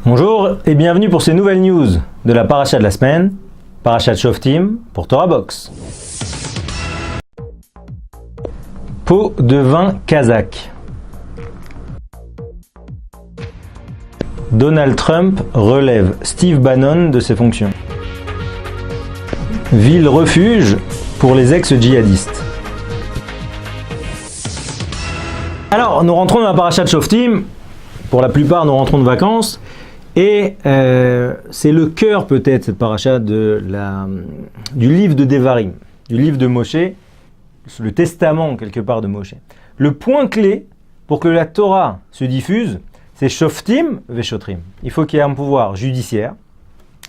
Bonjour et bienvenue pour ces nouvelles news de la paracha de la semaine, Parashat Shoftim pour Torah Box. Pot de vin kazakh. Donald Trump relève Steve Bannon de ses fonctions. Ville refuge pour les ex-djihadistes. Alors, nous rentrons dans la Parashat Shoftim. Pour la plupart, nous rentrons de vacances. Et c'est le cœur peut-être, cette paracha, du livre de Devarim, du livre de Moshe, le testament quelque part de Moshe. Le point clé pour que la Torah se diffuse, c'est Shoftim Veshotrim. Il faut qu'il y ait un pouvoir judiciaire,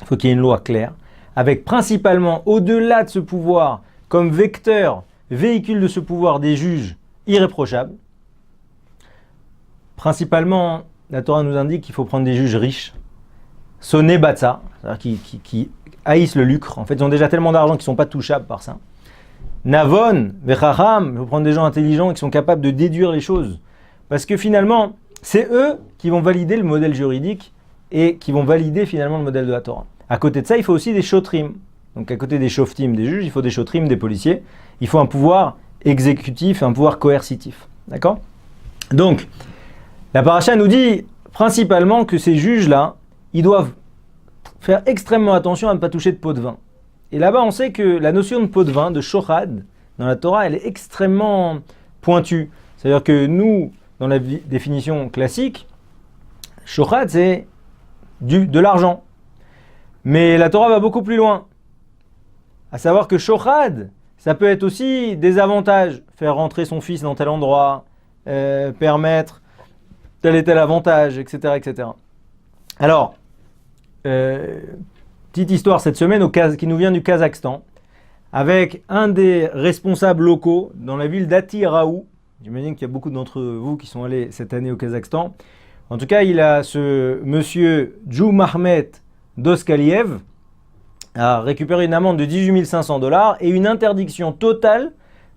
il faut qu'il y ait une loi claire, avec principalement, au-delà de ce pouvoir, comme vecteur, véhicule de ce pouvoir, des juges irréprochables. Principalement, la Torah nous indique qu'il faut prendre des juges riches, sonné batza, c'est-à-dire qui haïssent le lucre. En fait, ils ont déjà tellement d'argent qu'ils ne sont pas touchables par ça. Navon, vechacham, il faut prendre des gens intelligents qui sont capables de déduire les choses. Parce que finalement, c'est eux qui vont valider le modèle juridique et qui vont valider finalement le modèle de la Torah. À côté de ça, il faut aussi des shotrim. Donc à côté des shoftim, des juges, il faut des shotrim, des policiers. Il faut un pouvoir exécutif, un pouvoir coercitif. D'accord ? Donc, la paracha nous dit principalement que ces juges-là, ils doivent faire extrêmement attention à ne pas toucher de pot de vin. Et là-bas, on sait que la notion de pot de vin, de shochad, dans la Torah, elle est extrêmement pointue. C'est-à-dire que nous, dans la définition classique, shochad, c'est de l'argent. Mais la Torah va beaucoup plus loin. À savoir que shochad, ça peut être aussi des avantages. Faire rentrer son fils dans tel endroit, permettre tel et tel avantage, etc. etc. Alors, petite histoire cette semaine qui nous vient du Kazakhstan, avec un des responsables locaux dans la ville d'Atiraou. J'imagine qu'il y a beaucoup d'entre vous qui sont allés cette année au Kazakhstan. En tout cas, il a ce monsieur Djoumahmet Doskaliev a récupéré une amende de $18 500 et une interdiction totale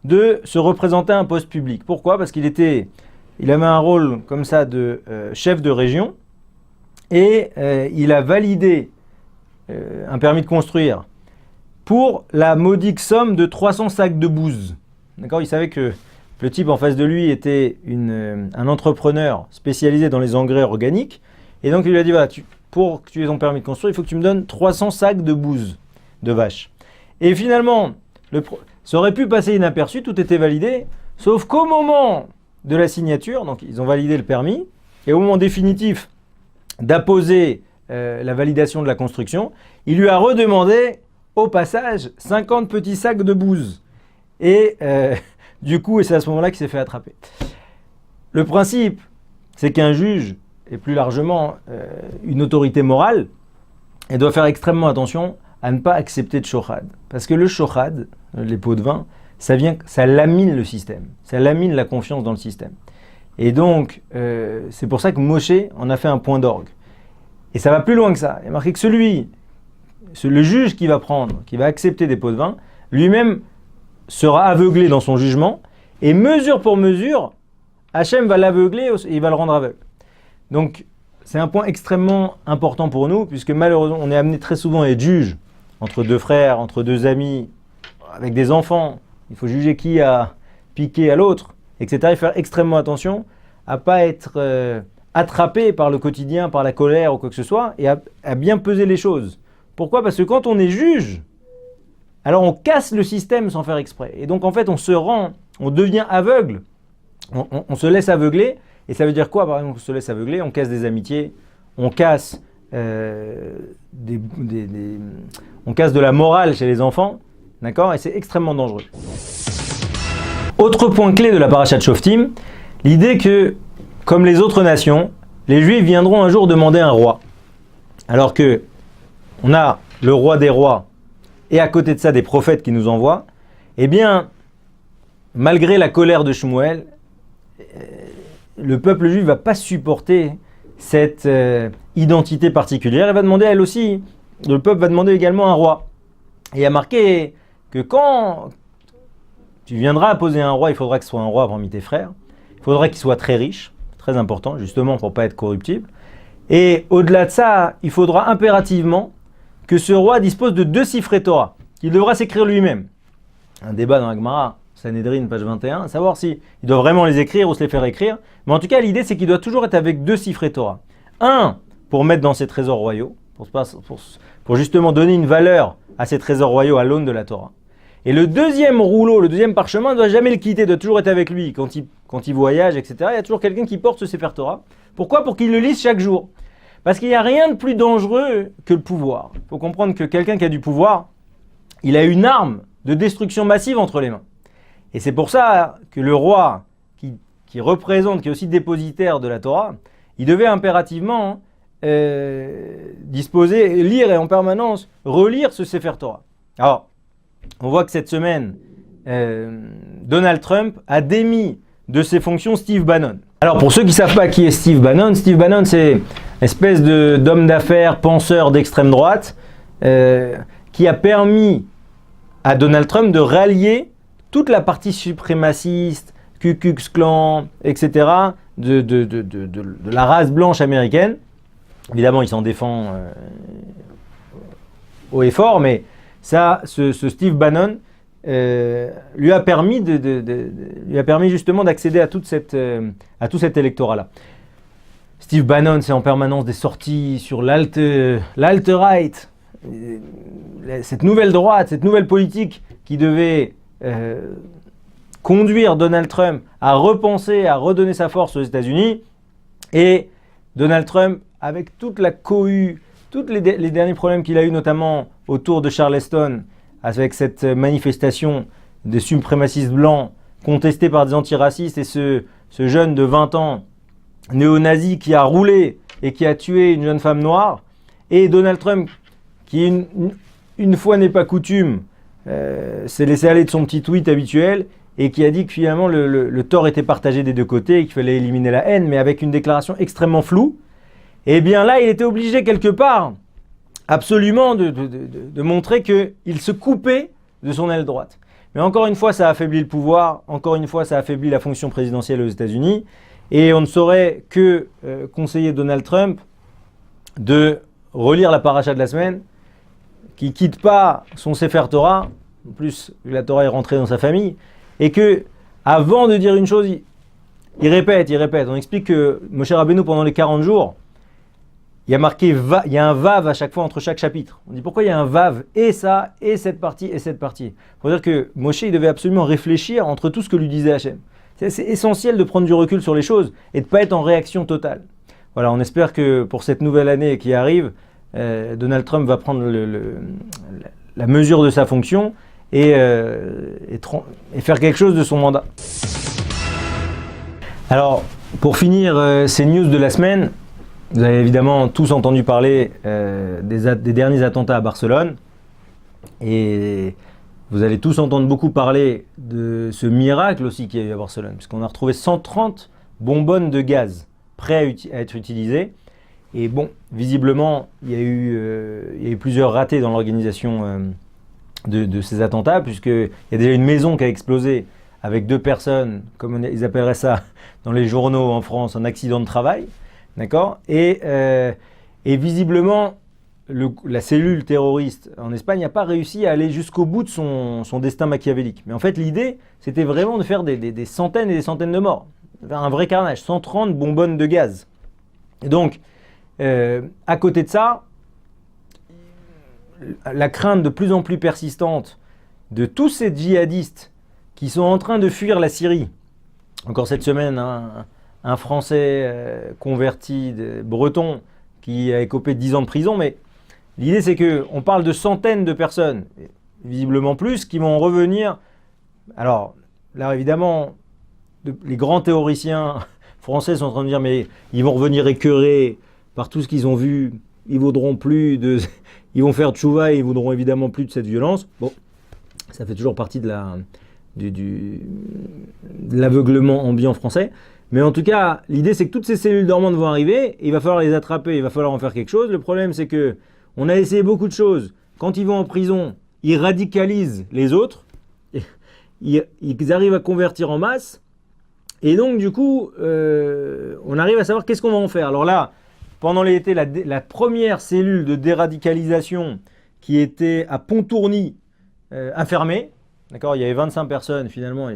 de se représenter à un poste public. Pourquoi ? Parce qu'il avait un rôle comme ça de chef de région et il a validé un permis de construire pour la modique somme de 300 sacs de bouse. D'accord ? Il savait que le type en face de lui était un entrepreneur spécialisé dans les engrais organiques et donc il lui a dit voilà, pour que tu aies ton permis de construire, il faut que tu me donnes 300 sacs de bouse de vache. Et finalement, ça aurait pu passer inaperçu, tout était validé, sauf qu'au moment de la signature, donc ils ont validé le permis, et au moment définitif d'apposer la validation de la construction, il lui a redemandé au passage 50 petits sacs de bouse. Et du coup, c'est à ce moment-là qu'il s'est fait attraper. Le principe, c'est qu'un juge, et plus largement une autorité morale, elle doit faire extrêmement attention à ne pas accepter de shochad. Parce que le shochad, les pots de vin, ça lamine le système, ça lamine la confiance dans le système. Et donc, c'est pour ça que Moshe en a fait un point d'orgue. Et ça va plus loin que ça. Il y a marqué que le juge qui va accepter des pots de vin, lui-même sera aveuglé dans son jugement, et mesure pour mesure, Hachem va l'aveugler et il va le rendre aveugle. Donc, c'est un point extrêmement important pour nous, puisque malheureusement, on est amené très souvent à être juge entre deux frères, entre deux amis, avec des enfants. Il faut juger qui a piqué à l'autre, etc. Et faire extrêmement attention à ne pas être attrapé par le quotidien, par la colère ou quoi que ce soit, et à bien peser les choses. Pourquoi ? Parce que quand on est juge, alors on casse le système sans faire exprès. Et donc en fait, on devient aveugle, on se laisse aveugler. Et ça veut dire quoi ? Par exemple, on se laisse aveugler, on casse des amitiés, on casse on casse de la morale chez les enfants, d'accord ? Et c'est extrêmement dangereux. Autre point clé de la Parashat Shoftim, l'idée que, comme les autres nations, les Juifs viendront un jour demander un roi. Alors que on a le roi des rois et à côté de ça des prophètes qui nous envoient, eh bien, malgré la colère de Shmuel, le peuple juif ne va pas supporter cette identité particulière. Elle va demander elle aussi, le peuple va demander également un roi. Et il y a marqué que quand tu viendras apposer un roi, il faudra que ce soit un roi parmi tes frères. Il faudra qu'il soit très riche, très important, justement pour ne pas être corruptible. Et au-delà de ça, il faudra impérativement que ce roi dispose de 2 Sifrei Torah, qu'il devra s'écrire lui-même. Un débat dans la Gemara, Sanhedrin, page 21, à savoir s'il doit vraiment les écrire ou se les faire écrire. Mais en tout cas, l'idée, c'est qu'il doit toujours être avec 2 Sifrei Torah. Un, pour mettre dans ses trésors royaux, pour justement donner une valeur à ces trésors royaux à l'aune de la Torah. Et le deuxième rouleau, le deuxième parchemin, ne doit jamais le quitter, doit toujours être avec lui quand il voyage, etc. Il y a toujours quelqu'un qui porte ce Sefer Torah. Pourquoi ? Pour qu'il le lise chaque jour. Parce qu'il n'y a rien de plus dangereux que le pouvoir. Il faut comprendre que quelqu'un qui a du pouvoir, il a une arme de destruction massive entre les mains. Et c'est pour ça que le roi, qui représente, qui est aussi dépositaire de la Torah, il devait impérativement disposer, lire et en permanence relire ce Sefer Torah. Alors, on voit que cette semaine, Donald Trump a démis de ses fonctions Steve Bannon. Alors, pour ceux qui ne savent pas qui est Steve Bannon, c'est une espèce d'homme d'affaires, penseur d'extrême droite, qui a permis à Donald Trump de rallier toute la partie suprémaciste, Ku Klux Klan, etc., de la race blanche américaine. Évidemment, il s'en défend haut et fort, mais ça, ce Steve Bannon lui a permis justement d'accéder à tout cet électorat-là. Steve Bannon, c'est en permanence des sorties sur l'alt-right, cette nouvelle droite, cette nouvelle politique qui devait conduire Donald Trump à repenser, à redonner sa force aux États-Unis. Et Donald Trump, avec toute la cohue, tous les derniers problèmes qu'il a eu, notamment autour de Charleston, avec cette manifestation des suprémacistes blancs contestée par des antiracistes et ce jeune de 20 ans, néo-nazi, qui a roulé et qui a tué une jeune femme noire, et Donald Trump, qui une fois n'est pas coutume, s'est laissé aller de son petit tweet habituel et qui a dit que finalement le tort était partagé des deux côtés et qu'il fallait éliminer la haine, mais avec une déclaration extrêmement floue. Et bien là, il était obligé quelque part, absolument, de montrer qu'il se coupait de son aile droite. Mais encore une fois, ça affaiblit le pouvoir, encore une fois, ça affaiblit la fonction présidentielle aux États-Unis, et on ne saurait que conseiller Donald Trump de relire la paracha de la semaine, qui ne quitte pas son Sefer Torah, en plus la Torah est rentrée dans sa famille, et que avant de dire une chose, il répète. On explique que Moshe Rabbeinu, pendant les 40 jours, il y a marqué, il y a un vav à chaque fois entre chaque chapitre. On dit pourquoi il y a un vav et ça, et cette partie, et cette partie. Il faut dire que Moshe, il devait absolument réfléchir entre tout ce que lui disait Hachem. C'est essentiel de prendre du recul sur les choses et de ne pas être en réaction totale. Voilà, on espère que pour cette nouvelle année qui arrive, Donald Trump va prendre la mesure de sa fonction et faire quelque chose de son mandat. Alors, pour finir ces news de la semaine, vous avez évidemment tous entendu parler des derniers attentats à Barcelone et vous allez tous entendre beaucoup parler de ce miracle aussi qu'il y a eu à Barcelone, puisqu'on a retrouvé 130 bonbonnes de gaz prêts à être utilisées. Et bon, visiblement, il y a eu plusieurs ratés dans l'organisation de ces attentats, puisqu'il y a déjà une maison qui a explosé avec 2 personnes, comme ils appelleraient ça dans les journaux en France, un accident de travail. D'accord ? Et visiblement, la cellule terroriste en Espagne n'a pas réussi à aller jusqu'au bout de son destin machiavélique. Mais en fait, l'idée, c'était vraiment de faire des centaines et des centaines de morts. Un vrai carnage, 130 bonbonnes de gaz. Et donc, à côté de ça, la crainte de plus en plus persistante de tous ces djihadistes qui sont en train de fuir la Syrie. Encore cette semaine, un Français converti, breton, qui a écopé de 10 ans de prison. Mais l'idée, c'est qu'on parle de centaines de personnes, visiblement plus, qui vont revenir. Alors, là, évidemment, les grands théoriciens français sont en train de dire mais ils vont revenir écœurés par tout ce qu'ils ont vu, ils vaudront plus ils vont faire tchouva et ils vaudront évidemment plus de cette violence. Bon, ça fait toujours partie de l'aveuglement ambiant français. Mais en tout cas, l'idée c'est que toutes ces cellules dormantes vont arriver, et il va falloir les attraper, il va falloir en faire quelque chose. Le problème c'est que on a essayé beaucoup de choses. Quand ils vont en prison, ils radicalisent les autres, ils arrivent à convertir en masse. Et donc, du coup, on arrive à savoir qu'est-ce qu'on va en faire. Alors là, pendant l'été, la première cellule de déradicalisation qui était à Pontourny a fermé. D'accord, il y avait 25 personnes finalement,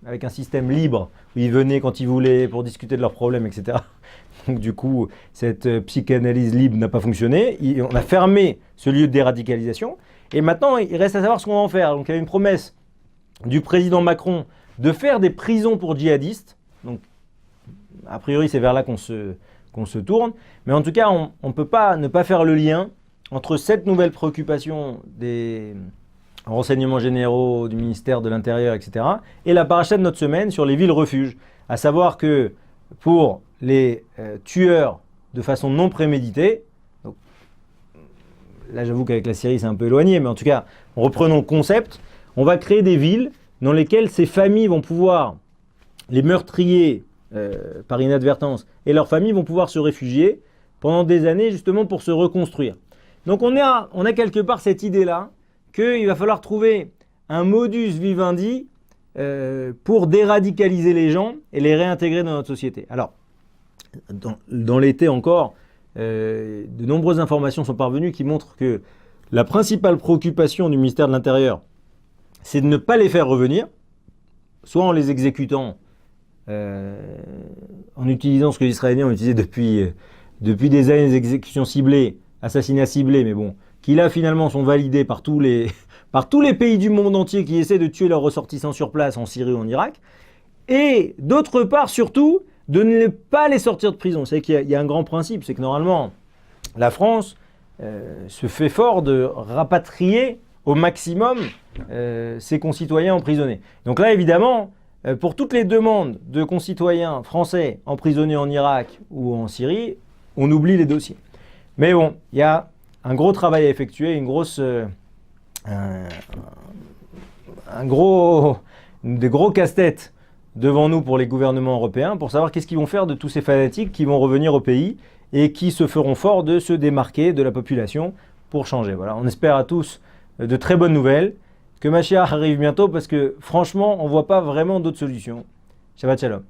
avec un système libre, où ils venaient quand ils voulaient pour discuter de leurs problèmes, etc. Donc du coup, cette psychanalyse libre n'a pas fonctionné. On a fermé ce lieu de déradicalisation. Et maintenant, il reste à savoir ce qu'on va en faire. Donc il y a une promesse du président Macron de faire des prisons pour djihadistes. Donc a priori, c'est vers là qu'on se tourne. Mais en tout cas, on ne peut pas ne pas faire le lien entre cette nouvelle préoccupation des renseignements généraux du ministère de l'Intérieur, etc., et la paracha de notre semaine sur les villes refuges. À savoir que pour les tueurs de façon non préméditée, donc, là j'avoue qu'avec la Syrie c'est un peu éloigné, mais en tout cas, reprenons le concept, on va créer des villes dans lesquelles ces familles vont pouvoir, les meurtriers par inadvertance, et leurs familles vont pouvoir se réfugier pendant des années justement pour se reconstruire. Donc on a quelque part cette idée-là qu'il va falloir trouver un modus vivendi pour déradicaliser les gens et les réintégrer dans notre société. Alors, dans l'été encore, de nombreuses informations sont parvenues qui montrent que la principale préoccupation du ministère de l'Intérieur, c'est de ne pas les faire revenir, soit en les exécutant, en utilisant ce que les Israéliens ont utilisé depuis des années, des exécutions ciblées, assassinats ciblés, mais bon, qui là finalement sont validés par tous les pays du monde entier qui essaient de tuer leurs ressortissants sur place en Syrie ou en Irak, et d'autre part surtout de ne pas les sortir de prison. C'est qu'il y a un grand principe, c'est que normalement la France se fait fort de rapatrier au maximum ses concitoyens emprisonnés. Donc là évidemment, pour toutes les demandes de concitoyens français emprisonnés en Irak ou en Syrie, on oublie les dossiers. Mais bon, il y a un gros travail à effectuer, des gros casse-têtes devant nous pour les gouvernements européens pour savoir qu'est-ce qu'ils vont faire de tous ces fanatiques qui vont revenir au pays et qui se feront fort de se démarquer de la population pour changer. Voilà, on espère à tous de très bonnes nouvelles, que Mashiach arrive bientôt parce que franchement, on ne voit pas vraiment d'autres solutions. Shabbat Shalom.